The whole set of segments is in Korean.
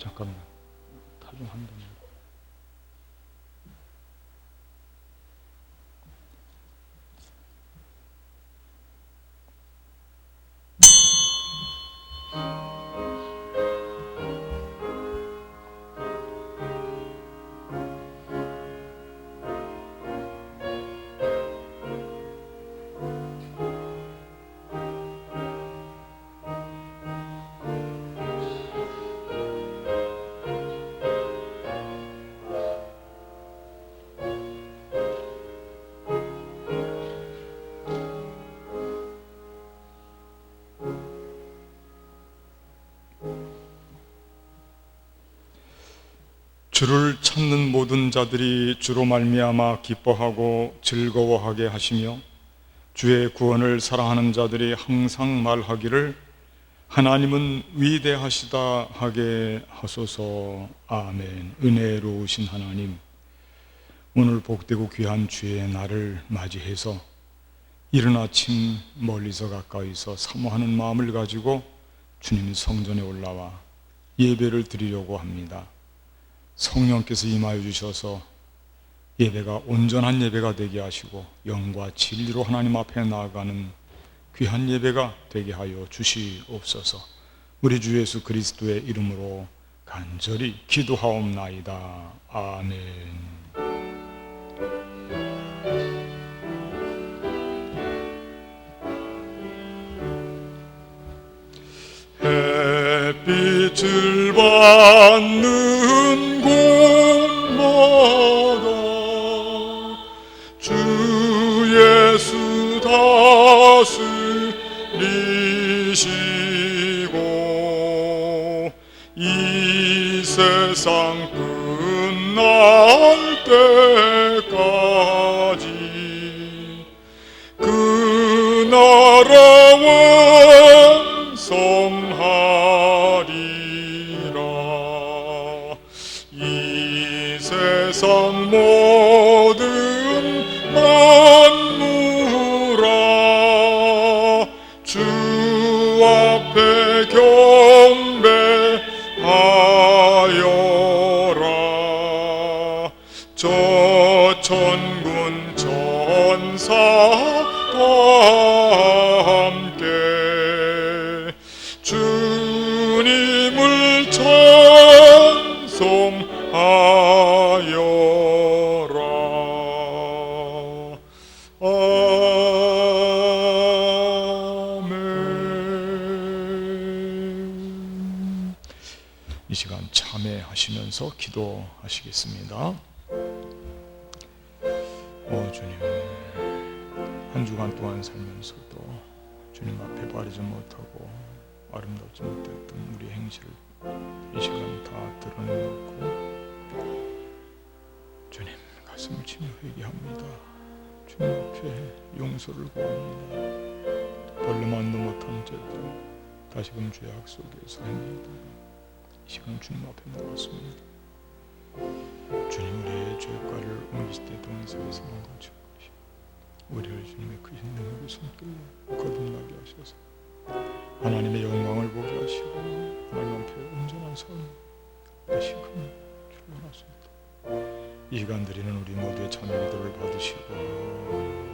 잠깐만, 타중한다. 주를 찾는 모든 자들이 주로 말미암아 기뻐하고 즐거워하게 하시며 주의 구원을 사랑하는 자들이 항상 말하기를 하나님은 위대하시다 하게 하소서. 아멘. 은혜로우신 하나님, 오늘 복되고 귀한 주의 날을 맞이해서 이른 아침 멀리서 가까이서 사모하는 마음을 가지고 주님 성전에 올라와 예배를 드리려고 합니다. 성령께서 임하여 주셔서 예배가 온전한 예배가 되게 하시고 영과 진리로 하나님 앞에 나아가는 귀한 예배가 되게 하여 주시옵소서. 우리 주 예수 그리스도의 이름으로 간절히 기도하옵나이다. 아멘. 햇빛을 받는 곳마다 주 예수 다스리시고 이 세상 끝날 때까지 그 나라 성하리라. 이 세상 모든 만물아 주 앞에 경배하여라. 저 천군 천사와 함께 주님을 찬송하여라. 아멘. 이 시간 참회하시면서 기도하시겠습니다. 주님, 한 주간 동안 살면서도 주님 앞에 바르지 못하고 아름답지 못했던 우리 행실을 이 시간 다 드러내놓고 주님 가슴을 치며 회개합니다. 주님 앞에 용서를 구합니다. 벌레만도 못한 죄들 다시금 죄악 속에서 행하다가 이 시간 주님 앞에 나왔습니다. 주님, 우리의 죄가를 옮기실 때 동서에서 망가지고 우리를 주님의 크신 능력의 손길로 거듭나게 하셔서 하나님의 영광을 보게 하시고 하나님 앞에 온전한 삶 다시금 출발하소서. 이 시간 드리는 우리 모두의 참여 기도를 받으시고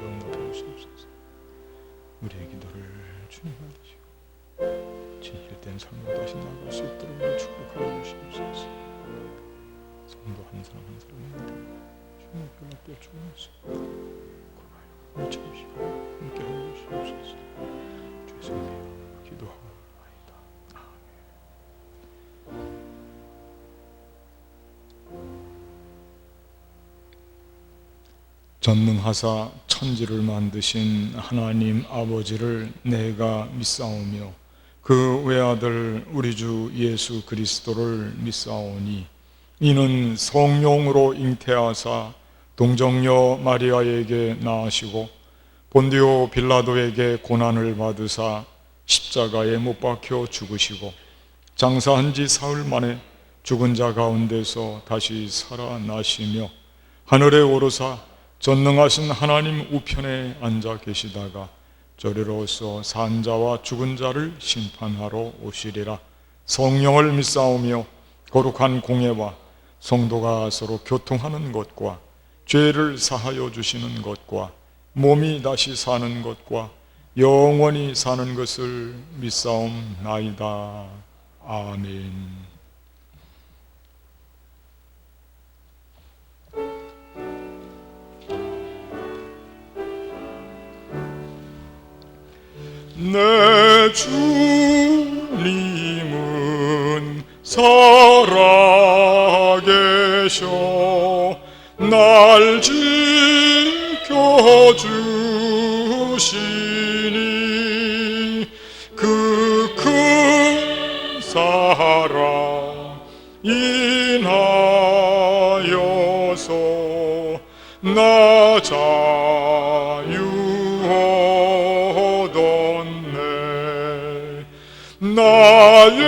영접해 주시옵소서. 우리의 기도를 주님 받으시고 진실된 삶으로 다시 나아갈 수 있도록 우리 축복하여 주시옵소서. 성도 한 사람 한 사람마다 주님의 연락되어 주옵소서. 고마워요. 참으시고 함께하여 주시옵소서. 죄송해요. 기도하옵나이다. 아멘. 전능하사 천지를 만드신 하나님 아버지를 내가 믿사오며 그 외아들 우리 주 예수 그리스도를 믿사오니 이는 성령으로 잉태하사 동정녀 마리아에게 낳으시고 본디오 빌라도에게 고난을 받으사 십자가에 못 박혀 죽으시고 장사한 지 사흘 만에 죽은 자 가운데서 다시 살아나시며 하늘에 오르사 전능하신 하나님 우편에 앉아 계시다가 저리로서 산 자와 죽은 자를 심판하러 오시리라. 성령을 믿사오며 거룩한 공예와 성도가 서로 교통하는 것과 죄를 사하여 주시는 것과 몸이 다시 사는 것과 영원히 사는 것을 믿사옵나이다. 아멘. 내 주님은 살아계셔 날 지켜주시니 그 큰 사랑 인하여서 나 자유 얻었네. 나의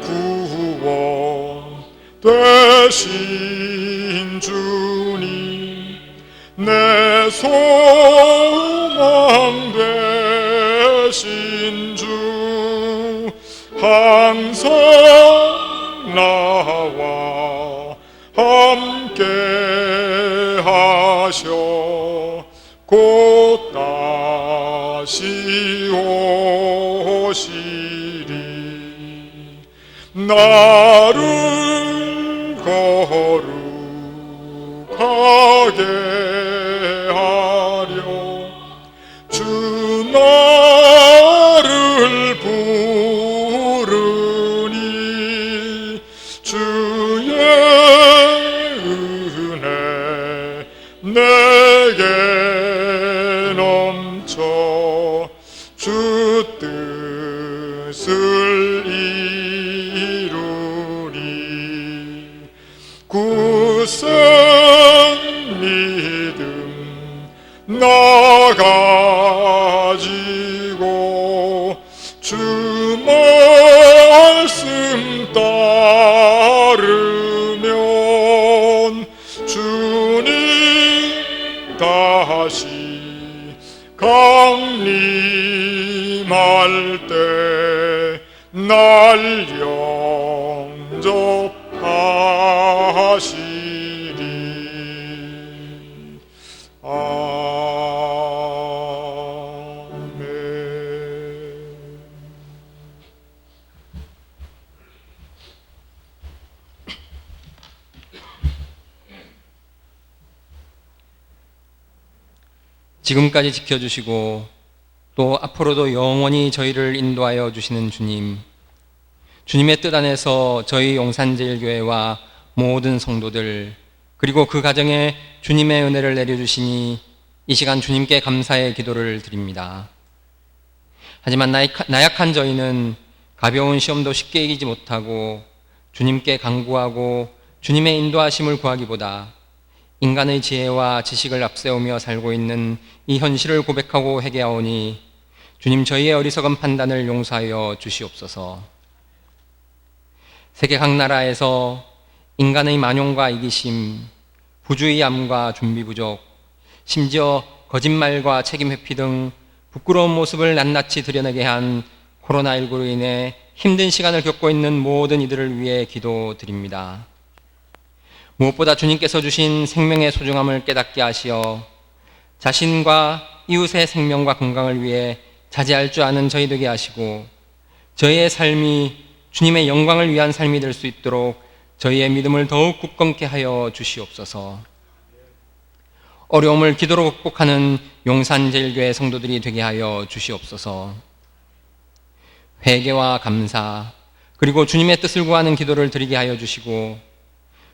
구원 되신 주님 내 소망 되신 주 항상 나와 함께 하셔 곧 다시 오시리. 나를 거룩하게 하려 주 나를 부르니 주의 은혜 내게 넘쳐 주 뜻을 이루리. 굳센 믿음 나 가지고 주 말씀 따르면 주님 다시 강림할 때 날 영접하시리. 아멘. 지금까지 지켜주시고 또 앞으로도 영원히 저희를 인도하여 주시는 주님, 주님의 뜻 안에서 저희 용산제일교회와 모든 성도들 그리고 그 가정에 주님의 은혜를 내려주시니 이 시간 주님께 감사의 기도를 드립니다. 하지만 나약한 저희는 가벼운 시험도 쉽게 이기지 못하고 주님께 간구하고 주님의 인도하심을 구하기보다 인간의 지혜와 지식을 앞세우며 살고 있는 이 현실을 고백하고 회개하오니 주님 저희의 어리석은 판단을 용서하여 주시옵소서. 세계 각 나라에서 인간의 만용과 이기심, 부주의함과 준비 부족, 심지어 거짓말과 책임 회피 등 부끄러운 모습을 낱낱이 드러내게 한 코로나19로 인해 힘든 시간을 겪고 있는 모든 이들을 위해 기도드립니다. 무엇보다 주님께서 주신 생명의 소중함을 깨닫게 하시어 자신과 이웃의 생명과 건강을 위해 자제할 줄 아는 저희 되게 하시고 저희의 삶이 주님의 영광을 위한 삶이 될 수 있도록 저희의 믿음을 더욱 굳건케 하여 주시옵소서. 어려움을 기도로 극복하는 용산제일교회 성도들이 되게 하여 주시옵소서. 회개와 감사 그리고 주님의 뜻을 구하는 기도를 드리게 하여 주시고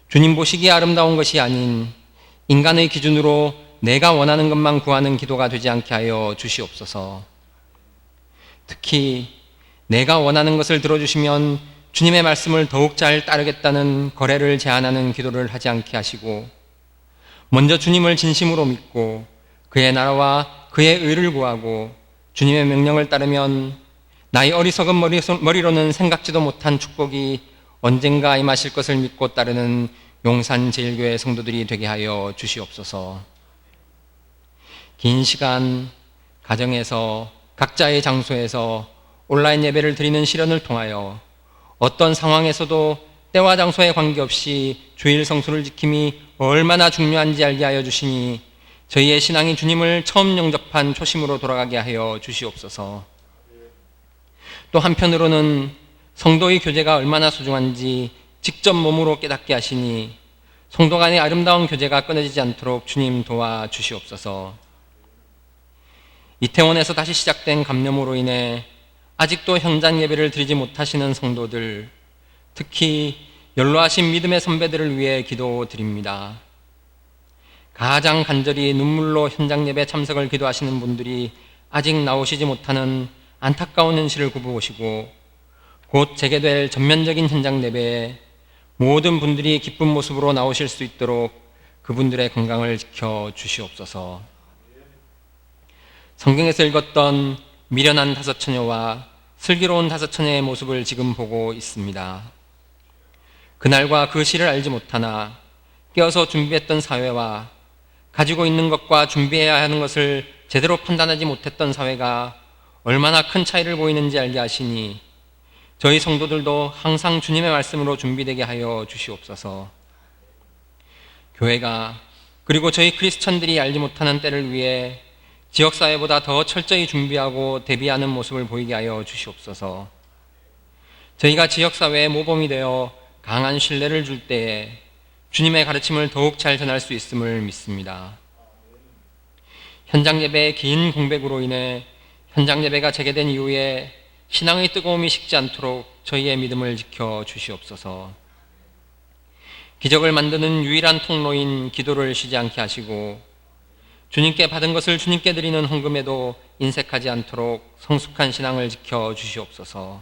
주님 보시기에 아름다운 것이 아닌 인간의 기준으로 내가 원하는 것만 구하는 기도가 되지 않게 하여 주시옵소서. 특히 내가 원하는 것을 들어주시면 주님의 말씀을 더욱 잘 따르겠다는 거래를 제안하는 기도를 하지 않게 하시고 먼저 주님을 진심으로 믿고 그의 나라와 그의 의를 구하고 주님의 명령을 따르면 나의 어리석은 머리로는 생각지도 못한 축복이 언젠가 임하실 것을 믿고 따르는 용산제일교회 성도들이 되게 하여 주시옵소서. 긴 시간 가정에서 각자의 장소에서 온라인 예배를 드리는 시련을 통하여 어떤 상황에서도 때와 장소에 관계없이 주일 성수를 지킴이 얼마나 중요한지 알게 하여 주시니 저희의 신앙이 주님을 처음 영접한 초심으로 돌아가게 하여 주시옵소서. 또 한편으로는 성도의 교제가 얼마나 소중한지 직접 몸으로 깨닫게 하시니 성도 간의 아름다운 교제가 끊어지지 않도록 주님 도와주시옵소서. 이태원에서 다시 시작된 감염으로 인해 아직도 현장 예배를 드리지 못하시는 성도들, 특히 연로하신 믿음의 선배들을 위해 기도드립니다. 가장 간절히 눈물로 현장 예배 참석을 기도하시는 분들이 아직 나오시지 못하는 안타까운 현실을 굽어오시고 곧 재개될 전면적인 현장 예배에 모든 분들이 기쁜 모습으로 나오실 수 있도록 그분들의 건강을 지켜 주시옵소서. 성경에서 읽었던 미련한 다섯 처녀와 슬기로운 다섯 처녀의 모습을 지금 보고 있습니다. 그날과 그 시를 알지 못하나 깨어서 준비했던 사회와 가지고 있는 것과 준비해야 하는 것을 제대로 판단하지 못했던 사회가 얼마나 큰 차이를 보이는지 알게 하시니 저희 성도들도 항상 주님의 말씀으로 준비되게 하여 주시옵소서. 교회가 그리고 저희 크리스천들이 알지 못하는 때를 위해 지역사회보다 더 철저히 준비하고 대비하는 모습을 보이게 하여 주시옵소서. 저희가 지역사회의 모범이 되어 강한 신뢰를 줄 때에 주님의 가르침을 더욱 잘 전할 수 있음을 믿습니다. 현장 예배의 긴 공백으로 인해 현장 예배가 재개된 이후에 신앙의 뜨거움이 식지 않도록 저희의 믿음을 지켜 주시옵소서. 기적을 만드는 유일한 통로인 기도를 쉬지 않게 하시고 주님께 받은 것을 주님께 드리는 헌금에도 인색하지 않도록 성숙한 신앙을 지켜 주시옵소서.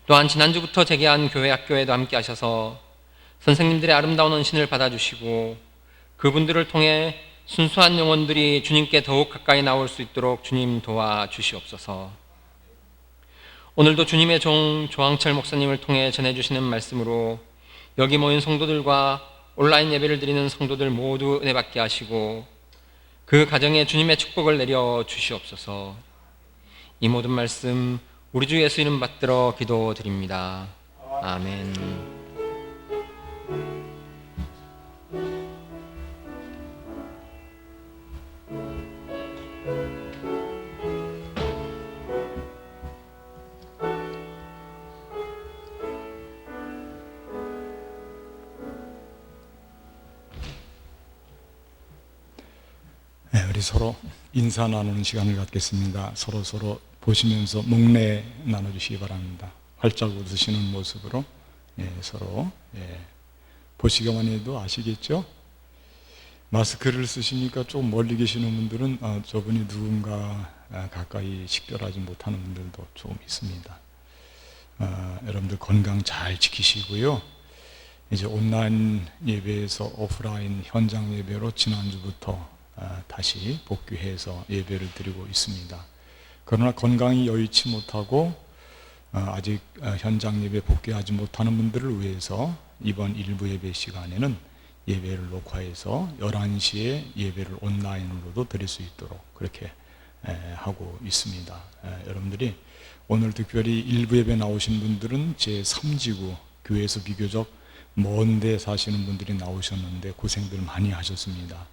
또한 지난주부터 재개한 교회 학교에도 함께 하셔서 선생님들의 아름다운 헌신을 받아주시고 그분들을 통해 순수한 영혼들이 주님께 더욱 가까이 나올 수 있도록 주님 도와주시옵소서. 오늘도 주님의 종 조항철 목사님을 통해 전해주시는 말씀으로 여기 모인 성도들과 온라인 예배를 드리는 성도들 모두 은혜 받게 하시고 그 가정에 주님의 축복을 내려 주시옵소서. 이 모든 말씀 우리 주 예수 이름 받들어 기도드립니다. 아멘. 우리 서로 인사 나누는 시간을 갖겠습니다. 서로 보시면서 목례 나눠주시기 바랍니다. 활짝 웃으시는 모습으로 서로 보시기만 해도 아시겠죠? 마스크를 쓰시니까 좀 멀리 계시는 분들은 저분이 누군가 가까이 식별하지 못하는 분들도 좀 있습니다. 여러분들 건강 잘 지키시고요. 이제 온라인 예배에서 오프라인 현장 예배로 지난주부터 다시 복귀해서 예배를 드리고 있습니다. 그러나 건강이 여의치 못하고 아직 현장 예배 복귀하지 못하는 분들을 위해서 이번 일부 예배 시간에는 예배를 녹화해서 11시에 예배를 온라인으로도 드릴 수 있도록 그렇게 하고 있습니다. 여러분들이 오늘 특별히 일부 예배 나오신 분들은 제3지구 교회에서 비교적 먼데 사시는 분들이 나오셨는데 고생들 많이 하셨습니다.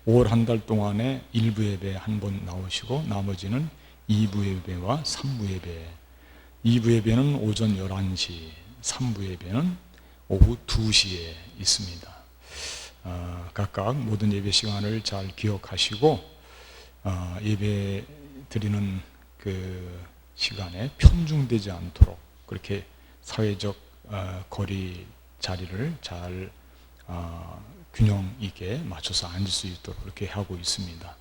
5월 한 달 동안에 1부 예배 한 번 나오시고 나머지는 2부 예배와 3부 예배. 2부 예배는 오전 11시, 3부 예배는 오후 2시에 있습니다. 각각 모든 예배 시간을 잘 기억하시고 예배 드리는 그 시간에 편중되지 않도록 그렇게 사회적 거리 자리를 잘 균형 있게 맞춰서 앉을 수 있도록 그렇게 하고 있습니다.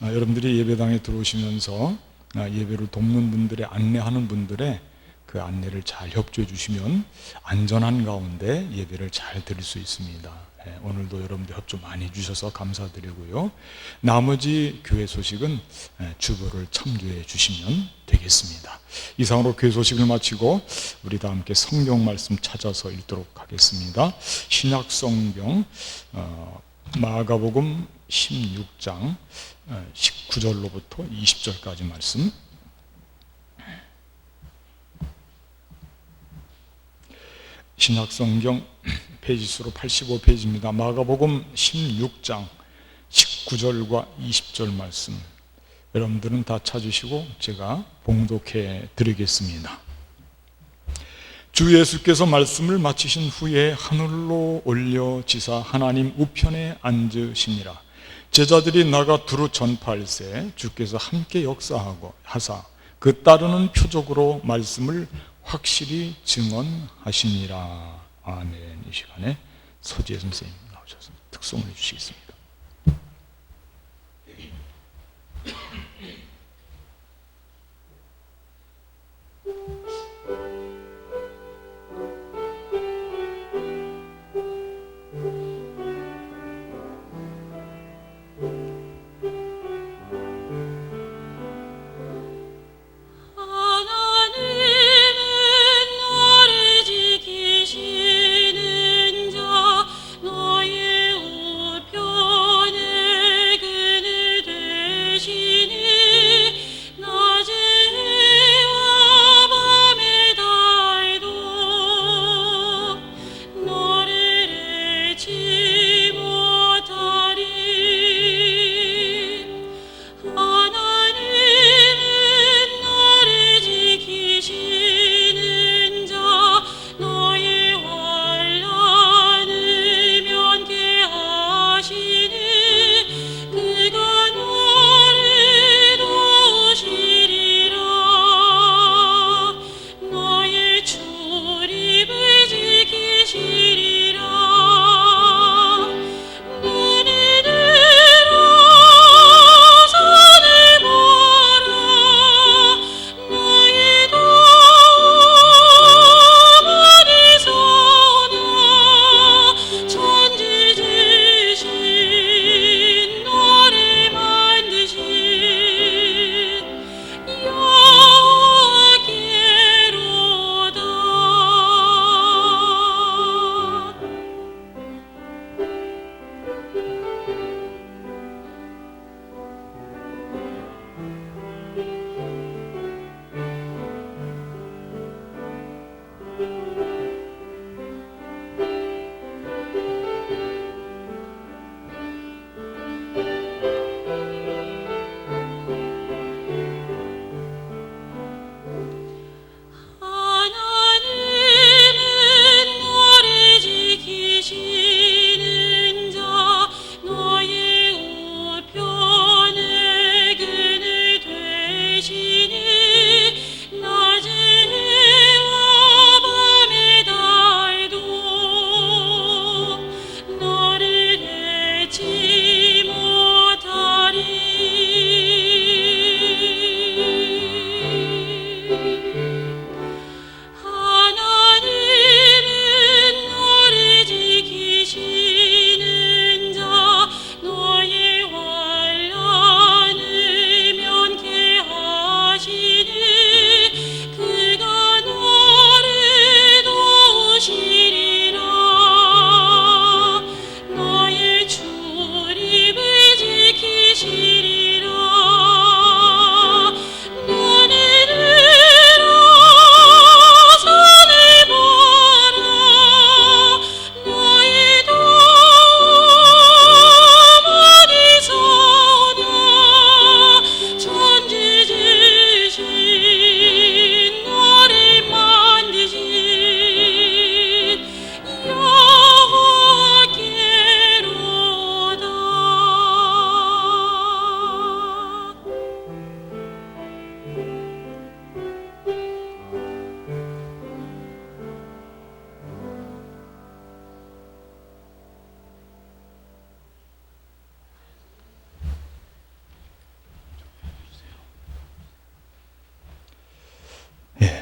여러분들이 예배당에 들어오시면서 예배를 돕는 분들의 안내하는 분들의 그 안내를 잘 협조해 주시면 안전한 가운데 예배를 잘 드릴 수 있습니다. 오늘도 여러분들 협조 많이 주셔서 감사드리고요. 나머지 교회 소식은 주보를 참조해 주시면 되겠습니다. 이상으로 교회 소식을 마치고 우리 다 함께 성경 말씀 찾아서 읽도록 하겠습니다. 신약 성경 마가복음 16장 19절로부터 20절까지 말씀. 신약성경 페이지수로 85페이지입니다. 마가복음 16장 19절과 20절 말씀, 여러분들은 다 찾으시고 제가 봉독해 드리겠습니다. 주 예수께서 말씀을 마치신 후에 하늘로 올려지사 하나님 우편에 앉으시니라. 제자들이 나가 두루 전파할세 주께서 함께 역사하고 하사 그 따르는 표적으로 말씀을 확실히 증언하시니라. 아멘. 이 시간에 서지혜 선생님 나오셔서 특송을 해주시겠습니다.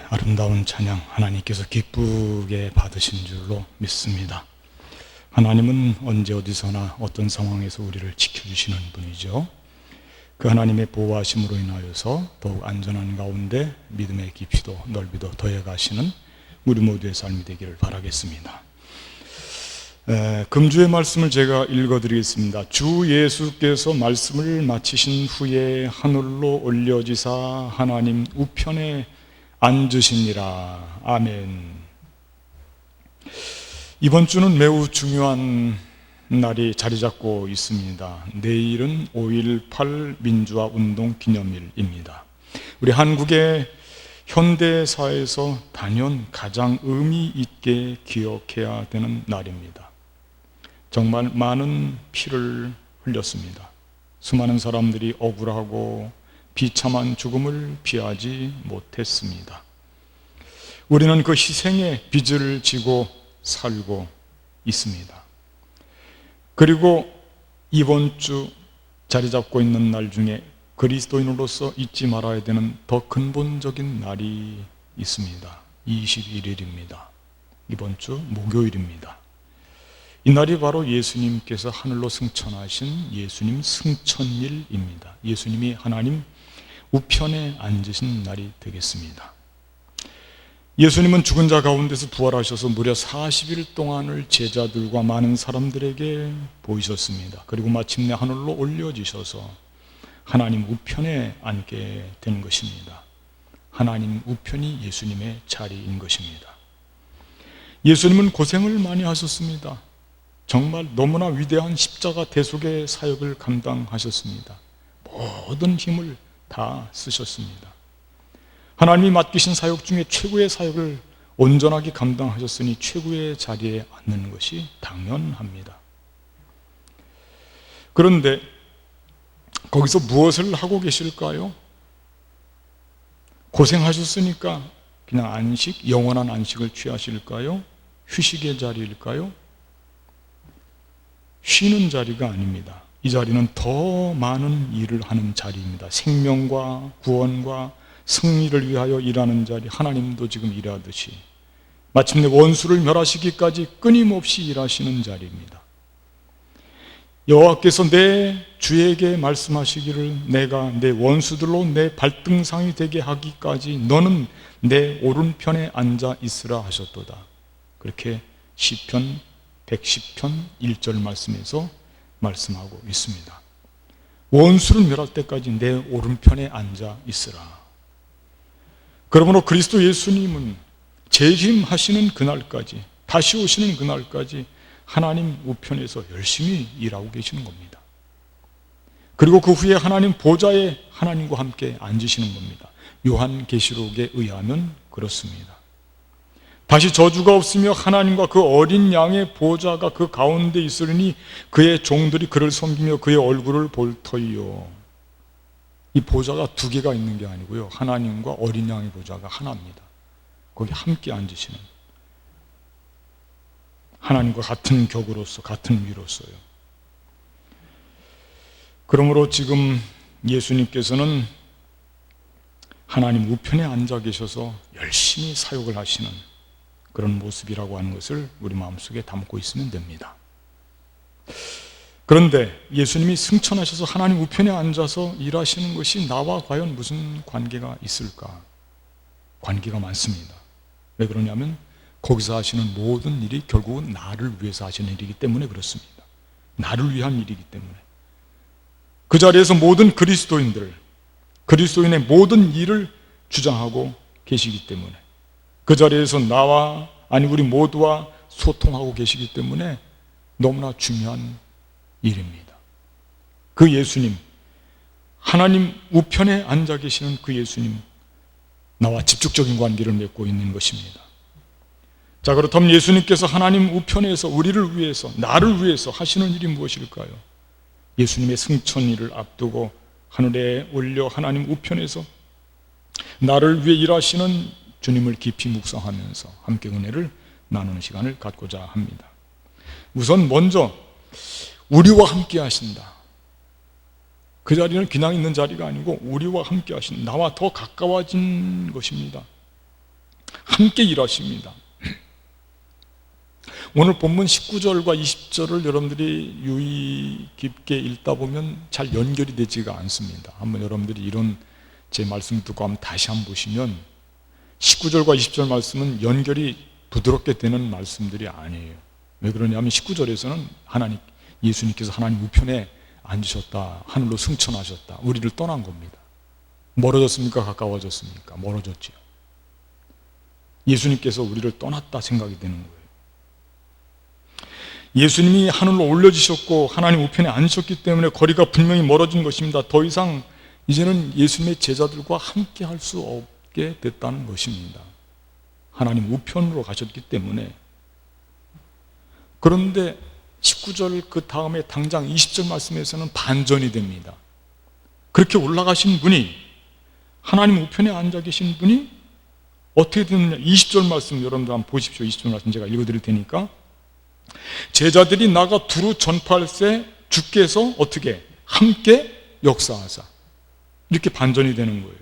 아름다운 찬양 하나님께서 기쁘게 받으신 줄로 믿습니다. 하나님은 언제 어디서나 어떤 상황에서 우리를 지켜주시는 분이죠. 그 하나님의 보호하심으로 인하여서 더욱 안전한 가운데 믿음의 깊이도 넓이도 더해가시는 우리 모두의 삶이 되기를 바라겠습니다. 금주의 말씀을 제가 읽어드리겠습니다. 주 예수께서 말씀을 마치신 후에 하늘로 올려지사 하나님 우편에 앉으시니라. 아멘. 이번 주는 매우 중요한 날이 자리 잡고 있습니다. 내일은 5.18 민주화 운동 기념일입니다. 우리 한국의 현대사에서 단연 가장 의미 있게 기억해야 되는 날입니다. 정말 많은 피를 흘렸습니다. 수많은 사람들이 억울하고 비참한 죽음을 피하지 못했습니다. 우리는 그 희생의 빚을 지고 살고 있습니다. 그리고 이번 주 자리 잡고 있는 날 중에 그리스도인으로서 잊지 말아야 되는 더 근본적인 날이 있습니다. 21일입니다. 이번 주 목요일입니다. 이 날이 바로 예수님께서 하늘로 승천하신 예수님 승천일입니다. 예수님이 하나님 우편에 앉으신 날이 되겠습니다. 예수님은 죽은 자 가운데서 부활하셔서 무려 40일 동안을 제자들과 많은 사람들에게 보이셨습니다. 그리고 마침내 하늘로 올려지셔서 하나님 우편에 앉게 된 것입니다. 하나님 우편이 예수님의 자리인 것입니다. 예수님은 고생을 많이 하셨습니다. 정말 너무나 위대한 십자가 대속의 사역을 감당하셨습니다. 모든 힘을 다 쓰셨습니다. 하나님이 맡기신 사역 중에 최고의 사역을 온전하게 감당하셨으니 최고의 자리에 앉는 것이 당연합니다. 그런데 거기서 무엇을 하고 계실까요? 고생하셨으니까 그냥 안식, 영원한 안식을 취하실까요? 휴식의 자리일까요? 쉬는 자리가 아닙니다. 이 자리는 더 많은 일을 하는 자리입니다. 생명과 구원과 승리를 위하여 일하는 자리, 하나님도 지금 일하듯이 마침내 원수를 멸하시기까지 끊임없이 일하시는 자리입니다. 여호와께서 내 주에게 말씀하시기를 내가 내 원수들로 내 발등상이 되게 하기까지 너는 내 오른편에 앉아 있으라 하셨도다. 그렇게 시편 110편 1절 말씀에서 말씀하고 있습니다. 원수를 멸할 때까지 내 오른편에 앉아 있으라. 그러므로 그리스도 예수님은 재림하시는 그날까지, 다시 오시는 그날까지 하나님 우편에서 열심히 일하고 계시는 겁니다. 그리고 그 후에 하나님 보좌에 하나님과 함께 앉으시는 겁니다. 요한계시록에 의하면 그렇습니다. 다시 저주가 없으며 하나님과 그 어린 양의 보좌가 그 가운데 있으니 그의 종들이 그를 섬기며 그의 얼굴을 볼 터이요. 이 보좌가 두 개가 있는 게 아니고요, 하나님과 어린 양의 보좌가 하나입니다. 거기 함께 앉으시는, 하나님과 같은 격으로서 같은 위로서요. 그러므로 지금 예수님께서는 하나님 우편에 앉아 계셔서 열심히 사역을 하시는 그런 모습이라고 하는 것을 우리 마음속에 담고 있으면 됩니다. 그런데 예수님이 승천하셔서 하나님 우편에 앉아서 일하시는 것이 나와 과연 무슨 관계가 있을까? 관계가 많습니다. 왜 그러냐면 거기서 하시는 모든 일이 결국은 나를 위해서 하시는 일이기 때문에 그렇습니다. 나를 위한 일이기 때문에. 그 자리에서 모든 그리스도인들, 그리스도인의 모든 일을 주장하고 계시기 때문에, 그 자리에서 나와, 아니 우리 모두와 소통하고 계시기 때문에 너무나 중요한 일입니다. 그 예수님, 하나님 우편에 앉아 계시는 그 예수님, 나와 직접적인 관계를 맺고 있는 것입니다. 자, 그렇다면 예수님께서 하나님 우편에서 우리를 위해서, 나를 위해서 하시는 일이 무엇일까요? 예수님의 승천일을 앞두고 하늘에 올려 하나님 우편에서 나를 위해 일하시는 주님을 깊이 묵상하면서 함께 은혜를 나누는 시간을 갖고자 합니다. 우선 먼저 우리와 함께 하신다. 그 자리는 그냥 있는 자리가 아니고 우리와 함께 하신다. 나와 더 가까워진 것입니다. 함께 일하십니다. 오늘 본문 19절과 20절을 여러분들이 유의 깊게 읽다 보면 잘 연결이 되지가 않습니다. 한번 여러분들이 이런 제 말씀 듣고 한번 다시 한번 보시면 19절과 20절 말씀은 연결이 부드럽게 되는 말씀들이 아니에요. 왜 그러냐면 19절에서는 예수님께서 하나님 우편에 앉으셨다, 하늘로 승천하셨다, 우리를 떠난 겁니다. 멀어졌습니까? 가까워졌습니까? 멀어졌지요. 예수님께서 우리를 떠났다 생각이 되는 거예요. 예수님이 하늘로 올려지셨고 하나님 우편에 앉으셨기 때문에 거리가 분명히 멀어진 것입니다. 더 이상 이제는 예수님의 제자들과 함께 할 수 없게 됐다는 것입니다. 하나님 우편으로 가셨기 때문에. 그런데 19절 그 다음에 당장 20절 말씀에서는 반전이 됩니다. 그렇게 올라가신 분이, 하나님 우편에 앉아 계신 분이 어떻게 되느냐. 20절 말씀 여러분들 한번 보십시오. 20절 말씀 제가 읽어드릴 테니까. 제자들이 나가 두루 전파할새 주께서 어떻게 함께 역사하사, 이렇게 반전이 되는 거예요.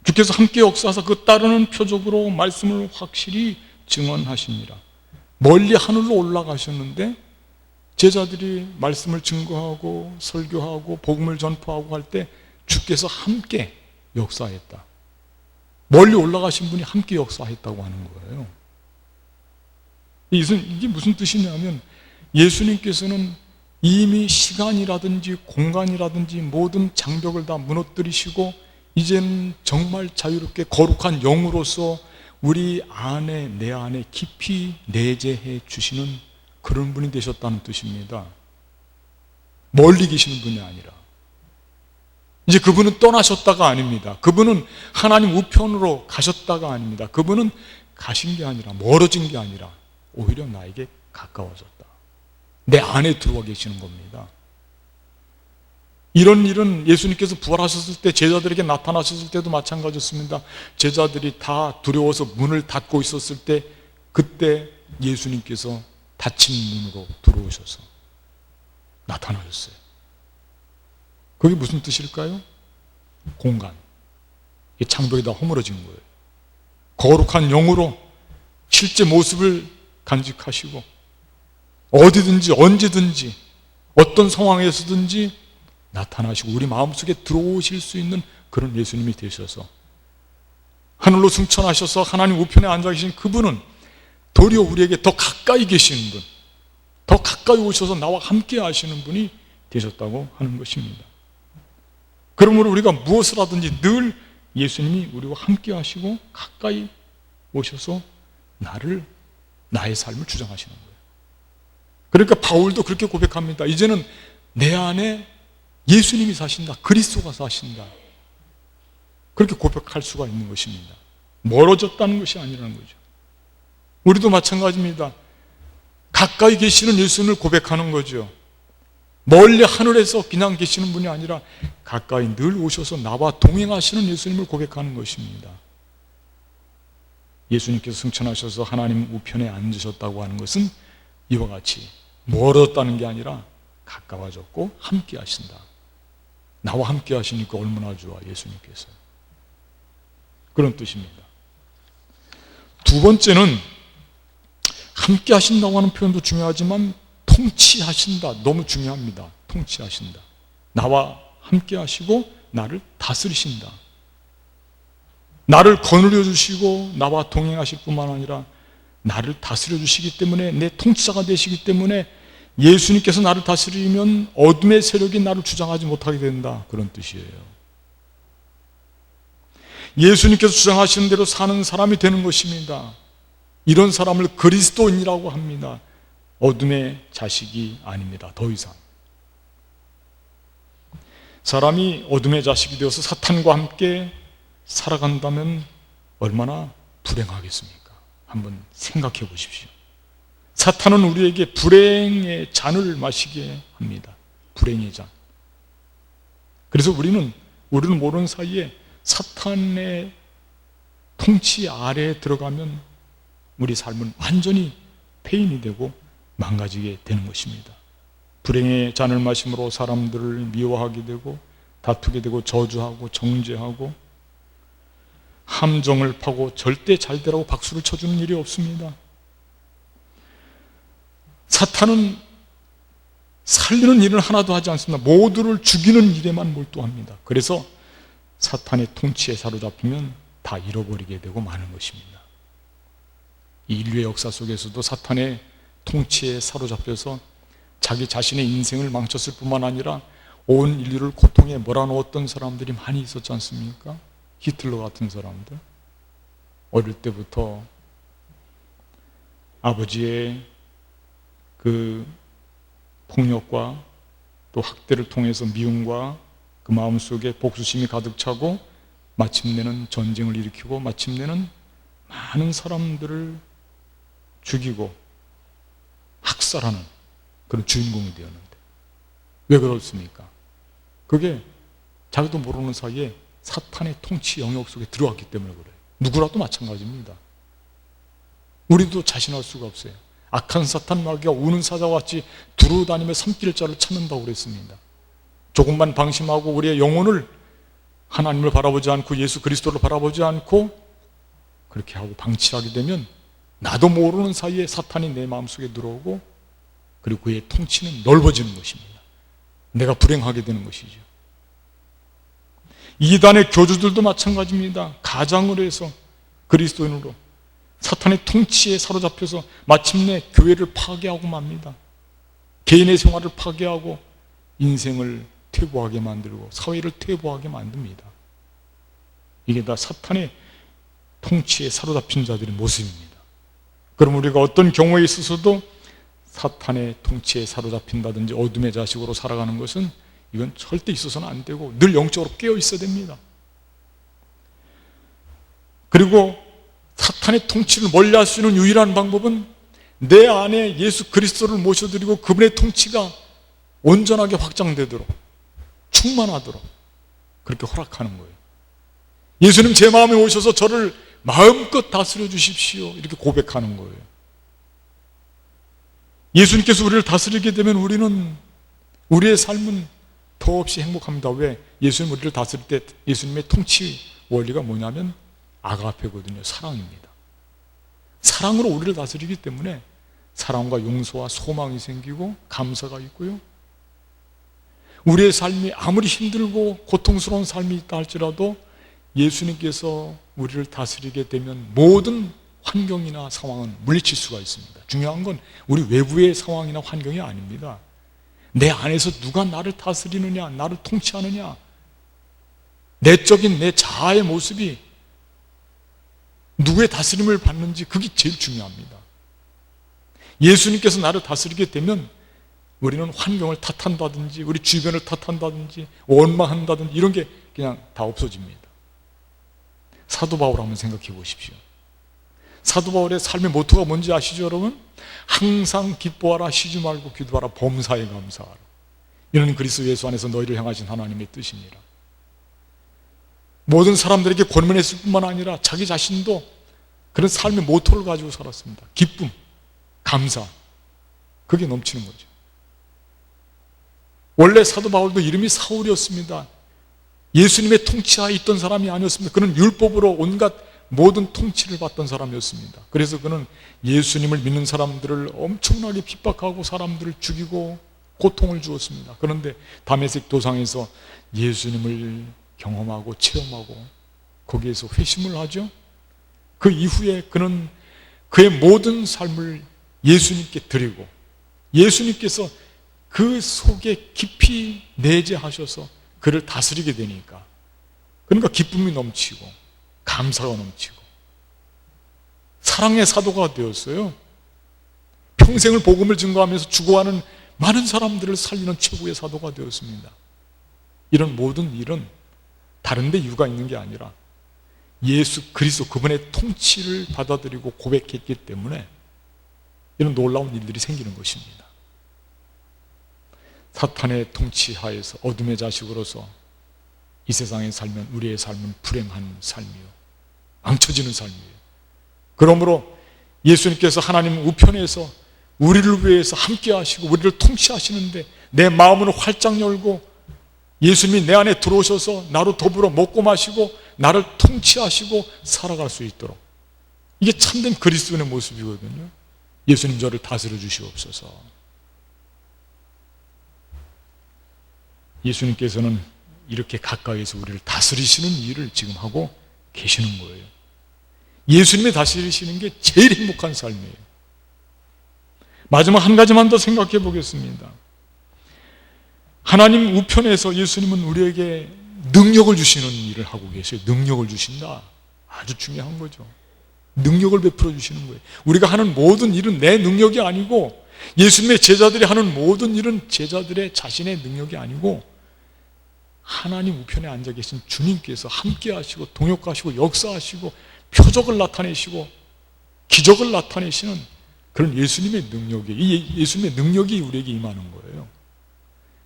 주께서 함께 역사하사 그 따르는 표적으로 말씀을 확실히 증언하십니다. 멀리 하늘로 올라가셨는데 제자들이 말씀을 증거하고 설교하고 복음을 전파하고 할 때 주께서 함께 역사했다. 멀리 올라가신 분이 함께 역사했다고 하는 거예요. 이게 무슨 뜻이냐면, 예수님께서는 이미 시간이라든지 공간이라든지 모든 장벽을 다 무너뜨리시고 이제는 정말 자유롭게 거룩한 영으로서 우리 안에, 내 안에 깊이 내재해 주시는 그런 분이 되셨다는 뜻입니다. 멀리 계시는 분이 아니라. 이제 그분은 떠나셨다가 아닙니다. 그분은 하나님 우편으로 가셨다가 아닙니다. 그분은 가신 게 아니라, 멀어진 게 아니라 오히려 나에게 가까워졌다. 내 안에 들어와 계시는 겁니다. 이런 일은 예수님께서 부활하셨을 때 제자들에게 나타나셨을 때도 마찬가지였습니다. 제자들이 다 두려워서 문을 닫고 있었을 때, 그때 예수님께서 닫힌 문으로 들어오셔서 나타나셨어요. 그게 무슨 뜻일까요? 공간. 이 창벽이 다 허물어진 거예요. 거룩한 영으로 실제 모습을 간직하시고 어디든지 언제든지 어떤 상황에서든지 나타나시고 우리 마음속에 들어오실 수 있는 그런 예수님이 되셔서, 하늘로 승천하셔서 하나님 우편에 앉아 계신 그분은 도리어 우리에게 더 가까이 계시는 분, 더 가까이 오셔서 나와 함께 하시는 분이 되셨다고 하는 것입니다. 그러므로 우리가 무엇을 하든지 늘 예수님이 우리와 함께 하시고 가까이 오셔서 나의 삶을 주장하시는 거예요. 그러니까 바울도 그렇게 고백합니다. 이제는 내 안에 예수님이 사신다, 그리스도가 사신다, 그렇게 고백할 수가 있는 것입니다. 멀어졌다는 것이 아니라는 거죠. 우리도 마찬가지입니다. 가까이 계시는 예수님을 고백하는 거죠. 멀리 하늘에서 그냥 계시는 분이 아니라 가까이 늘 오셔서 나와 동행하시는 예수님을 고백하는 것입니다. 예수님께서 승천하셔서 하나님 우편에 앉으셨다고 하는 것은 이와 같이 멀어졌다는 게 아니라 가까워졌고 함께 하신다. 나와 함께 하시니까 얼마나 좋아, 예수님께서. 그런 뜻입니다. 두 번째는 함께 하신다고 하는 표현도 중요하지만 통치하신다, 너무 중요합니다. 통치하신다. 나와 함께 하시고 나를 다스리신다. 나를 거느려 주시고 나와 동행하실 뿐만 아니라 나를 다스려 주시기 때문에, 내 통치자가 되시기 때문에 예수님께서 나를 다스리면 어둠의 세력이 나를 주장하지 못하게 된다, 그런 뜻이에요. 예수님께서 주장하시는 대로 사는 사람이 되는 것입니다. 이런 사람을 그리스도인이라고 합니다. 어둠의 자식이 아닙니다. 더 이상 사람이 어둠의 자식이 되어서 사탄과 함께 살아간다면 얼마나 불행하겠습니까? 한번 생각해 보십시오. 사탄은 우리에게 불행의 잔을 마시게 합니다. 불행의 잔. 그래서 우리는 모르는 사이에 사탄의 통치 아래에 들어가면 우리 삶은 완전히 폐인이 되고 망가지게 되는 것입니다. 불행의 잔을 마심으로 사람들을 미워하게 되고 다투게 되고 저주하고 정죄하고 함정을 파고 절대 잘 되라고 박수를 쳐주는 일이 없습니다. 사탄은 살리는 일은 하나도 하지 않습니다. 모두를 죽이는 일에만 몰두합니다. 그래서 사탄의 통치에 사로잡히면 다 잃어버리게 되고 마는 것입니다. 이 인류의 역사 속에서도 사탄의 통치에 사로잡혀서 자기 자신의 인생을 망쳤을 뿐만 아니라 온 인류를 고통에 몰아넣었던 사람들이 많이 있었지 않습니까? 히틀러 같은 사람들. 어릴 때부터 아버지의 그 폭력과 또 학대를 통해서 미움과 그 마음속에 복수심이 가득 차고 마침내는 전쟁을 일으키고 마침내는 많은 사람들을 죽이고 학살하는 그런 주인공이 되었는데 왜 그렇습니까? 그게 자기도 모르는 사이에 사탄의 통치 영역 속에 들어왔기 때문에 그래요. 누구라도 마찬가지입니다. 우리도 자신할 수가 없어요. 악한 사탄 마귀가 우는 사자와 같이 두루다니며 섬길 자를 찾는다고 그랬습니다. 조금만 방심하고 우리의 영혼을 하나님을 바라보지 않고 예수 그리스도를 바라보지 않고 그렇게 하고 방치하게 되면 나도 모르는 사이에 사탄이 내 마음속에 들어오고 그리고 그의 통치는 넓어지는 것입니다. 내가 불행하게 되는 것이죠. 이단의 교주들도 마찬가지입니다. 가장으로 해서 그리스도인으로 사탄의 통치에 사로잡혀서 마침내 교회를 파괴하고 맙니다. 개인의 생활을 파괴하고 인생을 퇴보하게 만들고 사회를 퇴보하게 만듭니다. 이게 다 사탄의 통치에 사로잡힌 자들의 모습입니다. 그럼 우리가 어떤 경우에 있어서도 사탄의 통치에 사로잡힌다든지 어둠의 자식으로 살아가는 것은 이건 절대 있어서는 안 되고 늘 영적으로 깨어 있어야 됩니다. 그리고 사탄의 통치를 멀리할 수 있는 유일한 방법은 내 안에 예수 그리스도를 모셔드리고 그분의 통치가 온전하게 확장되도록 충만하도록 그렇게 허락하는 거예요. 예수님 제 마음에 오셔서 저를 마음껏 다스려 주십시오 이렇게 고백하는 거예요. 예수님께서 우리를 다스리게 되면 우리의 삶은 더없이 행복합니다. 왜? 예수님 우리를 다스릴 때 예수님의 통치 원리가 뭐냐면 아가페거든요. 사랑입니다. 사랑으로 우리를 다스리기 때문에 사랑과 용서와 소망이 생기고 감사가 있고요. 우리의 삶이 아무리 힘들고 고통스러운 삶이 있다 할지라도 예수님께서 우리를 다스리게 되면 모든 환경이나 상황은 물리칠 수가 있습니다. 중요한 건 우리 외부의 상황이나 환경이 아닙니다. 내 안에서 누가 나를 다스리느냐, 나를 통치하느냐, 내적인 내 자아의 모습이 누구의 다스림을 받는지 그게 제일 중요합니다. 예수님께서 나를 다스리게 되면 우리는 환경을 탓한다든지 우리 주변을 탓한다든지 원망한다든지 이런 게 그냥 다 없어집니다. 사도 바울 한번 생각해 보십시오. 사도 바울의 삶의 모토가 뭔지 아시죠 여러분? 항상 기뻐하라, 쉬지 말고 기도하라, 범사에 감사하라. 이는 그리스도 예수 안에서 너희를 향하신 하나님의 뜻이니라. 모든 사람들에게 권면했을 뿐만 아니라 자기 자신도 그런 삶의 모토를 가지고 살았습니다. 기쁨, 감사, 그게 넘치는 거죠. 원래 사도 바울도 이름이 사울이었습니다. 예수님의 통치하에 있던 사람이 아니었습니다. 그는 율법으로 온갖 모든 통치를 받던 사람이었습니다. 그래서 그는 예수님을 믿는 사람들을 엄청나게 핍박하고 사람들을 죽이고 고통을 주었습니다. 그런데 다메섹 도상에서 예수님을 경험하고 체험하고 거기에서 회심을 하죠. 그 이후에 그는 그의 모든 삶을 예수님께 드리고 예수님께서 그 속에 깊이 내재하셔서 그를 다스리게 되니까 그러니까 기쁨이 넘치고 감사가 넘치고 사랑의 사도가 되었어요. 평생을 복음을 증거하면서 죽어가는 많은 사람들을 살리는 최고의 사도가 되었습니다. 이런 모든 일은 다른 데 이유가 있는 게 아니라 예수 그리스도 그분의 통치를 받아들이고 고백했기 때문에 이런 놀라운 일들이 생기는 것입니다. 사탄의 통치 하에서 어둠의 자식으로서 이 세상에 살면 우리의 삶은 불행한 삶이요, 망쳐지는 삶이에요. 그러므로 예수님께서 하나님 우편에서 우리를 위해서 함께 하시고 우리를 통치하시는데 내 마음을 활짝 열고 예수님이 내 안에 들어오셔서 나로 더불어 먹고 마시고 나를 통치하시고 살아갈 수 있도록, 이게 참된 그리스도인의 모습이거든요. 예수님 저를 다스려 주시옵소서. 예수님께서는 이렇게 가까이에서 우리를 다스리시는 일을 지금 하고 계시는 거예요. 예수님이 다스리시는 게 제일 행복한 삶이에요. 마지막 한 가지만 더 생각해 보겠습니다. 하나님 우편에서 예수님은 우리에게 능력을 주시는 일을 하고 계세요. 능력을 주신다. 아주 중요한 거죠. 능력을 베풀어 주시는 거예요. 우리가 하는 모든 일은 내 능력이 아니고 예수님의 제자들이 하는 모든 일은 제자들의 자신의 능력이 아니고 하나님 우편에 앉아 계신 주님께서 함께 하시고 동역하시고 역사하시고 표적을 나타내시고 기적을 나타내시는 그런 예수님의 능력이, 이 예수님의 능력이 우리에게 임하는 거예요.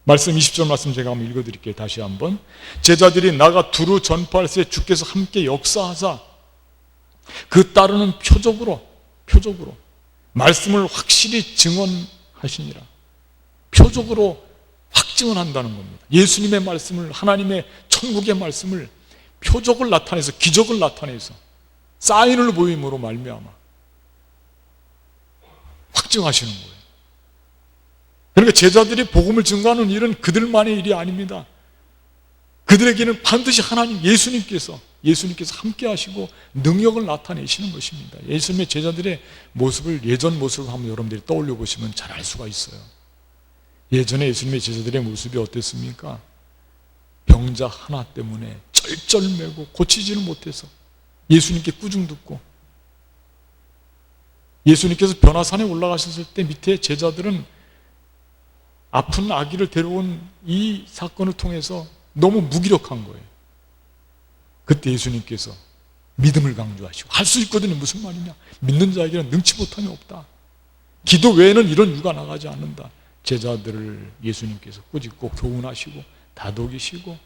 말씀 20절 말씀 제가 한번 읽어드릴게요. 다시 한번. 제자들이 나가 두루 전파할 때 주께서 함께 역사하사 그 따르는 표적으로 말씀을 확실히 증언하시니라. 표적으로 확증을 한다는 겁니다. 예수님의 말씀을, 하나님의 천국의 말씀을 표적을 나타내서, 기적을 나타내서 사인을 보임으로 말미암아 확증하시는 거예요. 그러니까 제자들이 복음을 증거하는 일은 그들만의 일이 아닙니다. 그들에게는 반드시 하나님, 예수님께서 함께 하시고 능력을 나타내시는 것입니다. 예수님의 제자들의 모습을, 예전 모습을 한번 여러분들이 떠올려 보시면 잘 알 수가 있어요. 예전에 예수님의 제자들의 모습이 어땠습니까? 병자 하나 때문에 쩔쩔매고 고치지를 못해서 예수님께 꾸중 듣고, 예수님께서 변화산에 올라가셨을 때 밑에 제자들은 아픈 아기를 데려온 이 사건을 통해서 너무 무기력한 거예요. 그때 예수님께서 믿음을 강조하시고, 할 수 있거든요. 무슨 말이냐? 믿는 자에게는 능치 못함이 없다. 기도 외에는 이런 유가 나가지 않는다. 제자들을 예수님께서 꾸짖고 교훈하시고 다독이시고,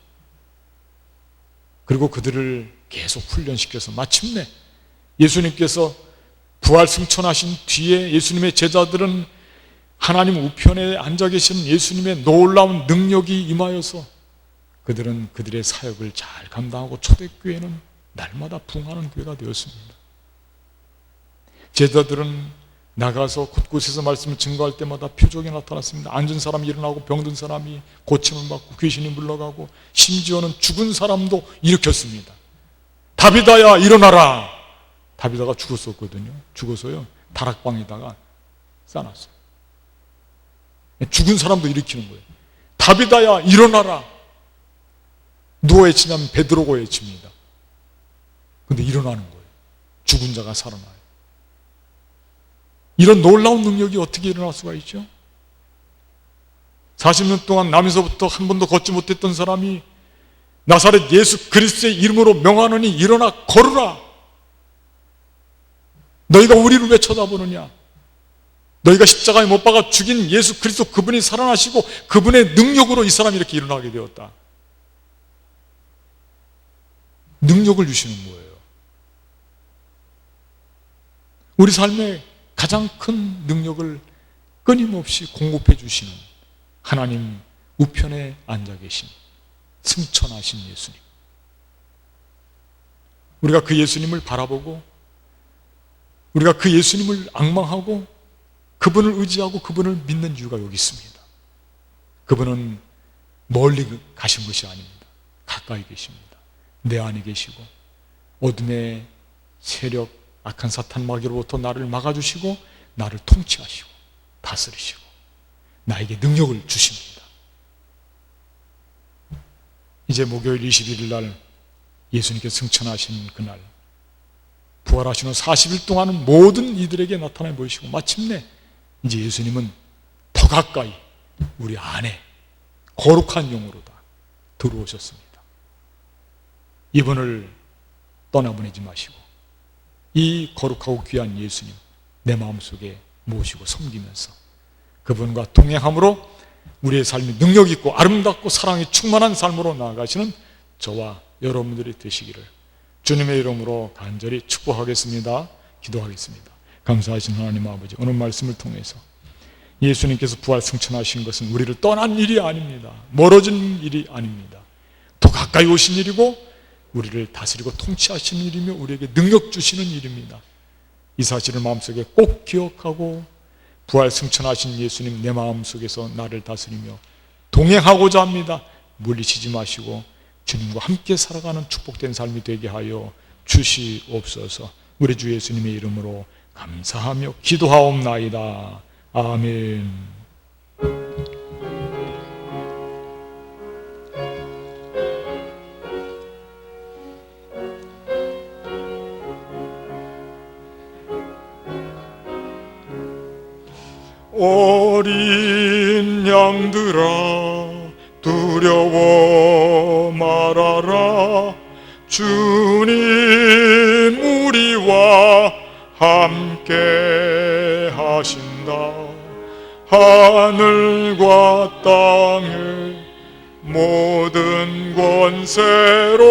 그리고 그들을 계속 훈련시켜서 마침내 예수님께서 부활 승천하신 뒤에 예수님의 제자들은 하나님 우편에 앉아 계신 예수님의 놀라운 능력이 임하여서 그들은 그들의 사역을 잘 감당하고 초대교회는 날마다 부흥하는 교회가 되었습니다. 제자들은 나가서 곳곳에서 말씀을 증거할 때마다 표적이 나타났습니다. 앉은 사람이 일어나고 병든 사람이 고침을 받고 귀신이 물러가고, 심지어는 죽은 사람도 일으켰습니다. 다비다야 일어나라. 다비다가 죽었었거든요. 죽어서요 다락방에다가 싸놨어요. 죽은 사람도 일으키는 거예요. 다비다야 일어나라. 누가 외치냐면 베드로가 외칩니다. 그런데 일어나는 거예요. 죽은 자가 살아나요. 이런 놀라운 능력이 어떻게 일어날 수가 있죠? 40년 동안 남에서부터 한 번도 걷지 못했던 사람이 나사렛 예수 그리스도의 이름으로 명하노니 일어나 걸으라. 너희가 우리를 왜 쳐다보느냐? 너희가 십자가에 못 박아 죽인 예수 그리스도, 그분이 살아나시고 그분의 능력으로 이 사람이 이렇게 일어나게 되었다. 능력을 주시는 거예요. 우리 삶에 가장 큰 능력을 끊임없이 공급해 주시는 하나님 우편에 앉아 계신 승천하신 예수님. 우리가 그 예수님을 바라보고, 우리가 그 예수님을 앙망하고 그분을 의지하고 그분을 믿는 이유가 여기 있습니다. 그분은 멀리 가신 것이 아닙니다. 가까이 계십니다. 내 안에 계시고 어둠의 세력, 악한 사탄 마귀로부터 나를 막아주시고 나를 통치하시고 다스리시고 나에게 능력을 주십니다. 이제 목요일 21일 날 예수님께서 승천하신 그날, 부활하신 후 40일 동안은 모든 이들에게 나타나 보이시고 마침내 이제 예수님은 더 가까이 우리 안에 거룩한 영으로 다 들어오셨습니다. 이분을 떠나보내지 마시고 이 거룩하고 귀한 예수님 내 마음속에 모시고 섬기면서 그분과 동행함으로 우리의 삶이 능력 있고 아름답고 사랑이 충만한 삶으로 나아가시는 저와 여러분들이 되시기를 주님의 이름으로 간절히 축복하겠습니다. 기도하겠습니다. 감사하신 하나님 아버지, 오늘 말씀을 통해서 예수님께서 부활 승천하신 것은 우리를 떠난 일이 아닙니다. 멀어진 일이 아닙니다. 더 가까이 오신 일이고 우리를 다스리고 통치하시는 일이며 우리에게 능력 주시는 일입니다. 이 사실을 마음속에 꼭 기억하고 부활 승천하신 예수님 내 마음속에서 나를 다스리며 동행하고자 합니다. 물리치지 마시고 주님과 함께 살아가는 축복된 삶이 되게 하여 주시옵소서. 우리 주 예수님의 이름으로 감사하며 기도하옵나이다. 아멘. 어린 양들아 두려워 말아라. 주님 우리와 함께 하신다. 하늘과 땅의 모든 권세로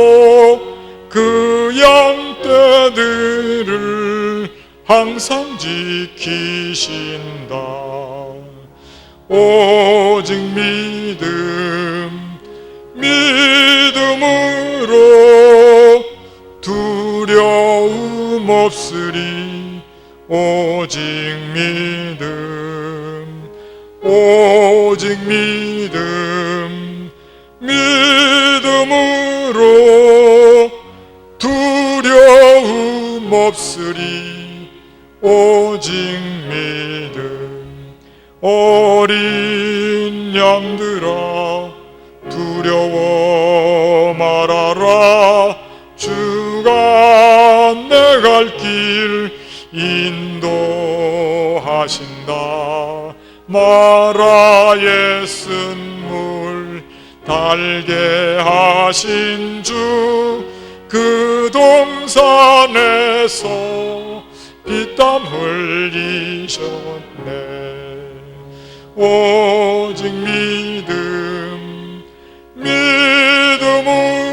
그 양떼들을 항상 지키신다. 오직 믿음으로 두려움 없으리. 오직 믿음으로 두려움 없으리. 오직 믿음. 어린 양들아 두려워 말아라. 주가 내 갈 길 인도하신다. 마라의 쓴물 달게 하신 주 그 동산에서 피땀 흘리셨네. 오직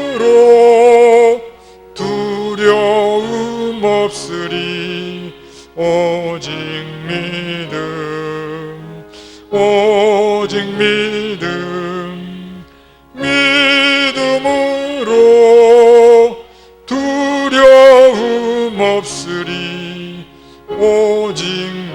믿음으로 두려움 없으리. 오직 믿음으로 두려움 없으리. 오직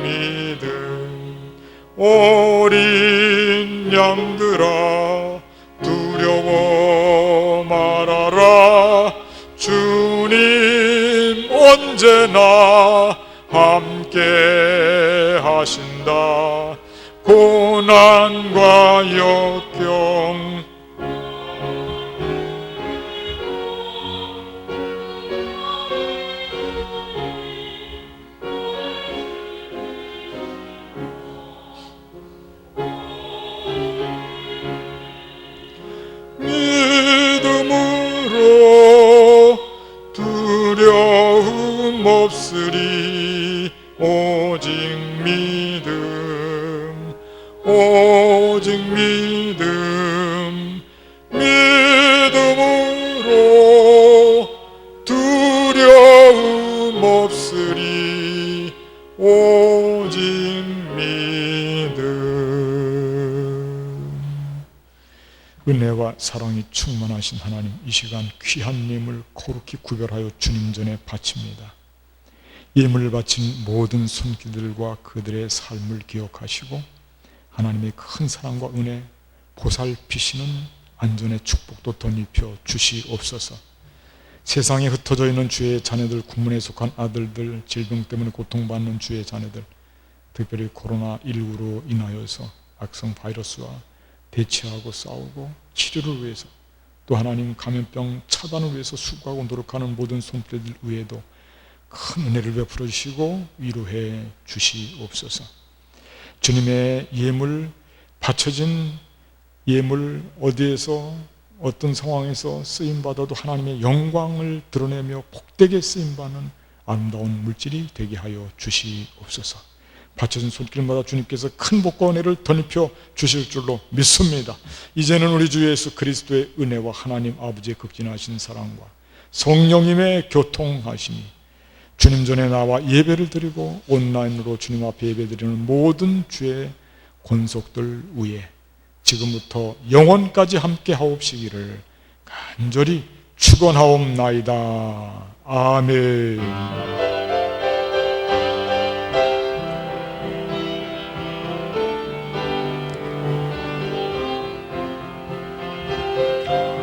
믿음. 어린 양들아 두려워 말아라. 주님 언제나 함께 하신다. 고난과 역경 믿음으로 두려움 없으리. 오직 믿음으로 두려움 없으리. 오직 믿음. 은혜와 사랑이 충만하신 하나님, 이 시간 귀한 예물 거룩히 구별하여 주님 전에 바칩니다. 예물 바친 모든 손길들과 그들의 삶을 기억하시고 하나님의 큰 사랑과 은혜, 보살피시는 안전의 축복도 덧입혀 주시옵소서. 세상에 흩어져 있는 주의 자녀들, 군문에 속한 아들들, 질병 때문에 고통받는 주의 자녀들, 특별히 코로나19로 인하여서 악성 바이러스와 대치하고 싸우고 치료를 위해서, 또 하나님 감염병 차단을 위해서 수고하고 노력하는 모든 손길들 위에도 큰 은혜를 베풀어 주시고 위로해 주시옵소서. 주님의 예물, 바쳐진 예물, 어디에서 어떤 상황에서 쓰임받아도 하나님의 영광을 드러내며 복되게 쓰임받는 아름다운 물질이 되게 하여 주시옵소서. 바쳐진 손길마다 주님께서 큰 복과 은혜를 덧입혀 주실 줄로 믿습니다. 이제는 우리 주 예수 그리스도의 은혜와 하나님 아버지의 극진하신 사랑과 성령님의 교통하심이 주님 전에 나와 예배를 드리고 온라인으로 주님 앞에 예배드리는 모든 주의 권속들 위에 지금부터 영원까지 함께 하옵시기를 간절히 축원하옵나이다. 아멘.